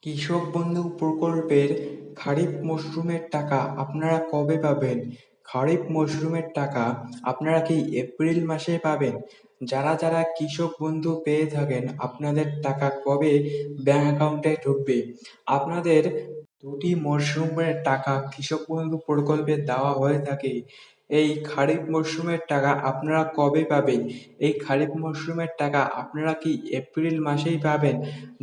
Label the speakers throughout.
Speaker 1: কৃষক বন্ধু প্রকল্পের খারিফ মরসুমের টাকা আপনারা কবে পাবেন? খারিফ মরসুমের টাকা আপনারা কি এপ্রিল মাসে পাবেন? যারা যারা কৃষক বন্ধু পেয়ে থাকেন আপনাদের টাকা কবে ব্যাংক অ্যাকাউন্টে ঢুকবে? আপনাদের দুটি মরসুমের টাকা কৃষক বন্ধু প্রকল্পে দেওয়া হয়ে থাকে। এই খারিফ মরসুমের টাকা আপনারা কবে পাবেন? এই খারিফ মরসুমের টাকা আপনারা কি এপ্রিল মাসেই পাবেন?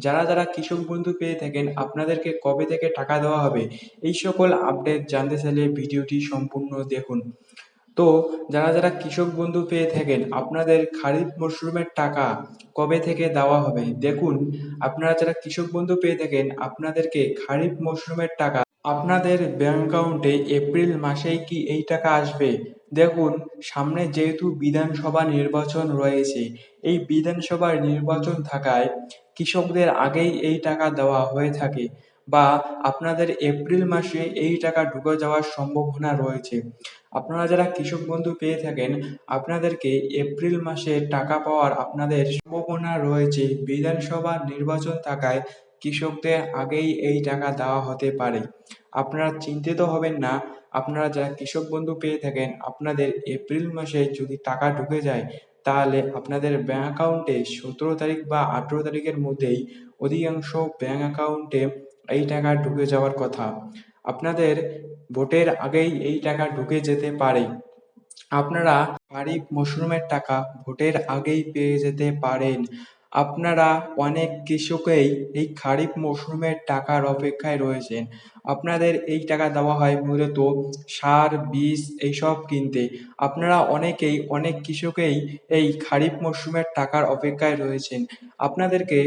Speaker 1: যারা যারা কৃষক বন্ধু পেয়ে থাকেন আপনাদেরকে কবে থেকে টাকা দেওয়া হবে, এই সকল আপডেট জানতে চাইলে ভিডিওটি সম্পূর্ণ দেখুন। তো যারা যারা কৃষক বন্ধু পেয়ে থাকেন আপনাদের খারিফ মরসুমের টাকা কবে থেকে দেওয়া হবে দেখুন। আপনারা যারা কৃষক বন্ধু পেয়ে থাকেন আপনাদেরকে খারিফ মরসুমের টাকা আপনাদের ব্যাংক অ্যাকাউন্টে এপ্রিল মাসেই কি এই টাকা আসবে? দেখুন, সামনে যেহেতু বিধানসভা নির্বাচন রয়েছে, এই বিধানসভার নির্বাচন থাকায় কৃষকদের আগেই এই টাকা দেওয়া হয়ে থাকে, বা আপনাদের এপ্রিল মাসে এই টাকা ঢুকে যাওয়ার সম্ভাবনা রয়েছে। আপনারা যারা কৃষক বন্ধু পেয়ে থাকেন আপনাদেরকে এপ্রিল মাসে টাকা পাওয়ার আপনাদের সম্ভাবনা রয়েছে। বিধানসভা নির্বাচন থাকায় কৃষকদের আগেই এই টাকা দেওয়া হতে পারে। আপনারা চিন্তিত হবেন না। আপনারা যারা কৃষক বন্ধু পেয়ে থাকেন আপনাদের এপ্রিল মাসে যদি টাকা ঢুকে যায় তাহলে আপনাদের ব্যাংক অ্যাকাউন্টে 17 তারিখ বা 18 তারিখের মধ্যেই অধিকাংশ ব্যাংক অ্যাকাউন্টে এই টাকা ঢুকে যাওয়ার কথা। আপনাদের ভোটের আগেই এই টাকা ঢুকে যেতে পারে। আপনারা খারিফ মরসুমের টাকা ভোটের আগেই পেয়ে যেতে পারেন। আপনারা অনেক কৃষকই এই খারিফ মরসুমের টাকার অপেক্ষায় রয়েছেন। আপনাদের এই টাকা দেওয়া হয় মূলত সার, বীজ এইসব কিনতে। আপনারা অনেকেই অনেক কৃষকই এই খারিফ মরসুমের টাকার অপেক্ষায় রয়েছেন। আপনাদেরকে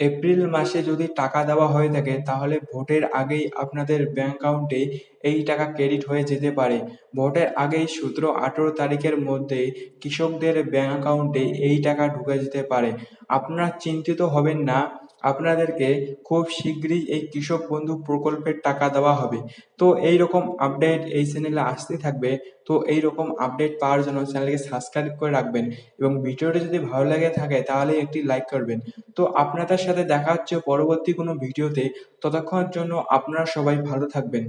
Speaker 1: এপ্রিল মাসে যদি টাকা দেওয়া হয়ে থাকে তাহলে ভোটের আগেই আপনাদের ব্যাংক অ্যাকাউন্টে এই টাকা ক্রেডিট হয়ে যেতে পারে। ভোটের আগেই 17-18 তারিখের মধ্যে কৃষকদের ব্যাংক অ্যাকাউন্টে এই টাকা ঢুকে যেতে পারে। আপনারা চিন্তিত হবেন না, আপনাদেরকে খুব শীঘ্রই এই কৃষক বন্ধু প্রকল্পের টাকা দেওয়া হবে। তো এই রকম আপডেট এই চ্যানেলে আসতে থাকবে। তো এই রকম আপডেট পাওয়ার জন্য চ্যানেলকে সাবস্ক্রাইব করে রাখবেন, এবং ভিডিওটি যদি ভালো লেগে থাকে তাহলে একটি লাইক করবেন। তো আপনাদের সাথে দেখা হচ্ছে পরবর্তী কোনো ভিডিওতে। ততক্ষণের জন্য আপনারা সবাই ভালো থাকবেন।